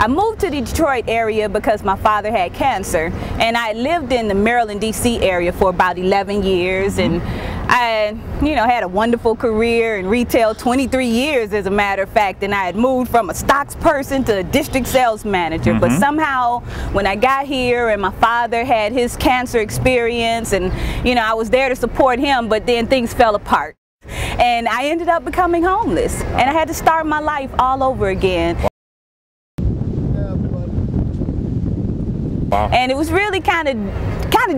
I moved to the Detroit area because my father had cancer, and I lived in the Maryland, D.C. area for about 11 years, and I, had a wonderful career in retail, 23 years as a matter of fact, and I had moved from a stocks person to a district sales manager. But somehow when I got here and my father had his cancer experience, and I was there to support him, but then things fell apart. And I ended up becoming homeless, and I had to start my life all over again. Wow. And it was really kind of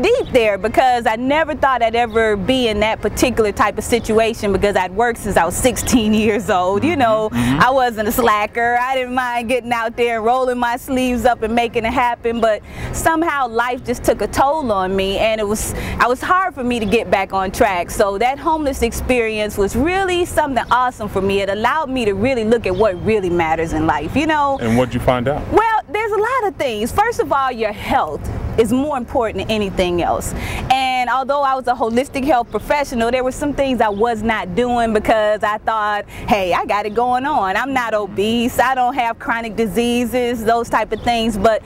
deep there, because I never thought I'd ever be in that particular type of situation, because I'd worked since I was 16 years old. I wasn't a slacker. I didn't mind getting out there and rolling my sleeves up and making it happen, but somehow life just took a toll on me, and it was hard for me to get back on track. So that homeless experience was really something awesome for me. It allowed me to really look at what really matters in life, And what'd you find out? Well, there's a lot of things. First of all, your health is more important than anything else. And although I was a holistic health professional, there were some things I was not doing because I thought, hey, I got it going on. I'm not obese, I don't have chronic diseases, those type of things. But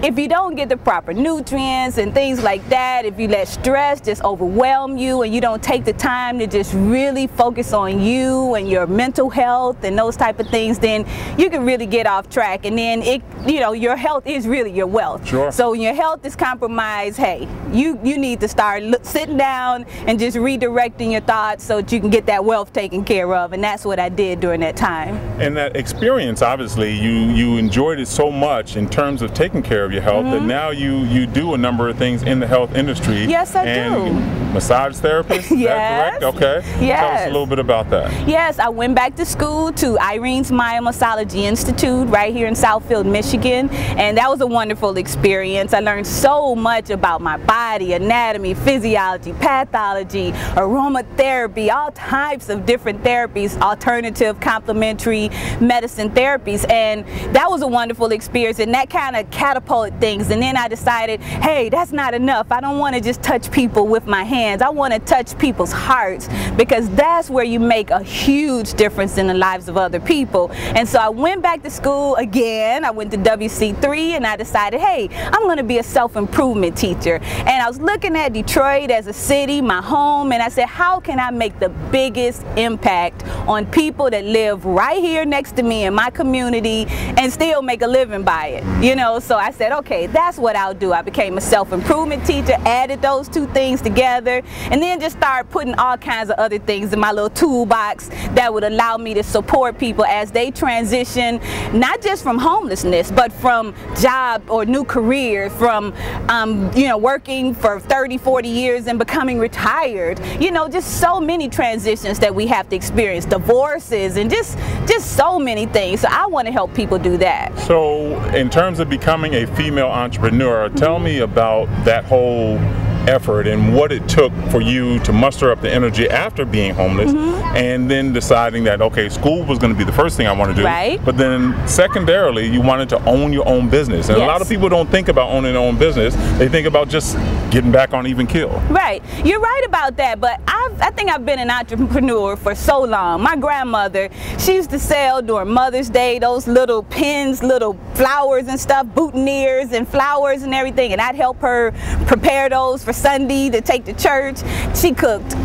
if you don't get the proper nutrients and things like that, if you let stress just overwhelm you and you don't take the time to just really focus on you and your mental health and those type of things, then you can really get off track. And then your health is really your wealth. Sure. So when your health is compromised, hey, you need to start sitting down and just redirecting your thoughts so that you can get that wealth taken care of. And that's what I did during that time. And that experience, obviously, you enjoyed it so much in terms of taking care of your health that now you do a number of things in the health industry. Yes, I do. Massage therapist? Is that correct? Okay. Yes. Tell us a little bit about that. Yes, I went back to school to Irene's Massology Institute right here in Southfield, Michigan, and that was a wonderful experience. I learned so much about my body, anatomy, physiology, pathology, aromatherapy, all types of different therapies, alternative, complementary medicine therapies, and that was a wonderful experience, and that kind of catapulted things. And then I decided, hey, that's not enough. I don't want to just touch people with my hands. I want to touch people's hearts, because that's where you make a huge difference in the lives of other people. And so I went back to school again. I went to WC3, and I decided, hey, I'm going to be a self-improvement teacher. And I was looking at Detroit as a city, my home, and I said, how can I make the biggest impact on people that live right here next to me in my community and still make a living by it? So I said, okay, that's what I'll do. I became a self-improvement teacher, added those two things together, and then just started putting all kinds of other things in my little toolbox that would allow me to support people as they transition, not just from homelessness, but from job or new careers, from working for 30, 40 years and becoming retired. Just so many transitions that we have to experience, divorces, and just so many things. So I want to help people do that. So in terms of becoming a female entrepreneur, tell me about that whole effort and what it took for you to muster up the energy after being homeless and then deciding that, okay, school was going to be the first thing I want to do, right? But then secondarily you wanted to own your own business, and a lot of people don't think about owning their own business. They think about just getting back on even keel. Right, you're right about that, but I think I've been an entrepreneur for so long. My grandmother, she used to sell during Mother's Day those little pins, little flowers and stuff, boutonnieres and flowers and everything, and I'd help her prepare those for Sunday to take to church. She cooked.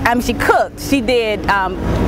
She did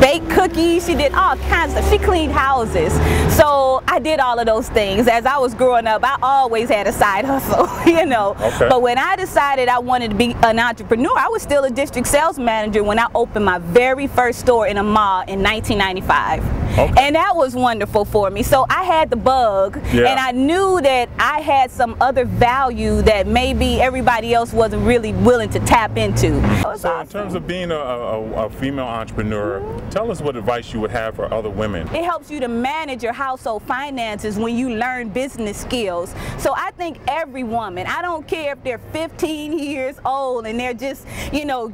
baked cookies. She did all kinds of stuff. She cleaned houses. So I did all of those things. As I was growing up, I always had a side hustle, Okay. But when I decided I wanted to be an entrepreneur, I was still a district sales manager when I opened my very first store in a mall in 1995. Okay. And that was wonderful for me. So I had the bug, and I knew that I had some other value that maybe everybody else wasn't really willing to tap into. So in terms of being a female entrepreneur, tell us what advice you would have for other women. It helps you to manage your household finances when you learn business skills. So I think every woman, I don't care if they're 15 years old and they're just,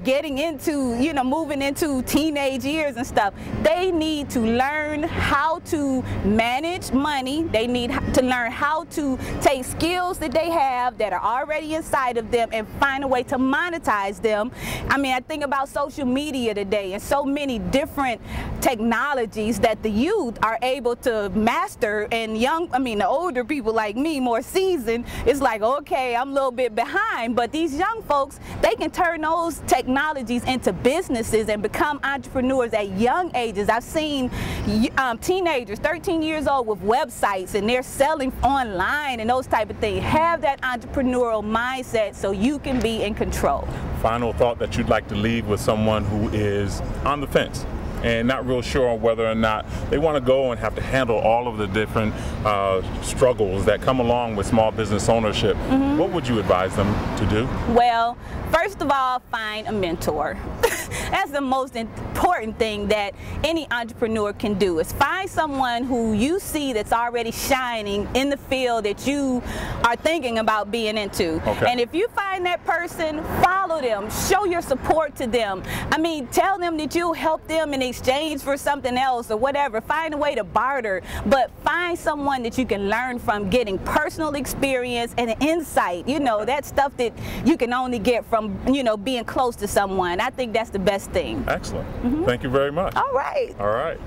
getting into, moving into teenage years and stuff, they need to learn how to manage money. They need to learn how to take skills that they have that are already inside of them and find a way to monetize them. I mean, I think about social media today and so many different technologies that the youth are able to master, and the older people like me, more seasoned, it's like, okay, I'm a little bit behind, but these young folks, they can turn those technologies into businesses and become entrepreneurs at young ages. I've seen teenagers, 13 years old, with websites, and they're selling online and those type of things. Have that entrepreneurial mindset so you can be in control. Final thought that you'd like to leave with someone who is on the fence and not real sure on whether or not they want to go and have to handle all of the different struggles that come along with small business ownership. What would you advise them to do? Well, first of all, find a mentor. That's the most important thing that any entrepreneur can do, is find someone who you see that's already shining in the field that you are thinking about being into. Okay. And if you find that person, follow them, show your support to them. I mean, tell them that you'll help them in exchange for something else or whatever. Find a way to barter, but find someone that you can learn from, getting personal experience and insight. You know, that stuff that you can only get from, you know, being close to someone. I think that's the best thing. Excellent. Thank you very much. All right. All right.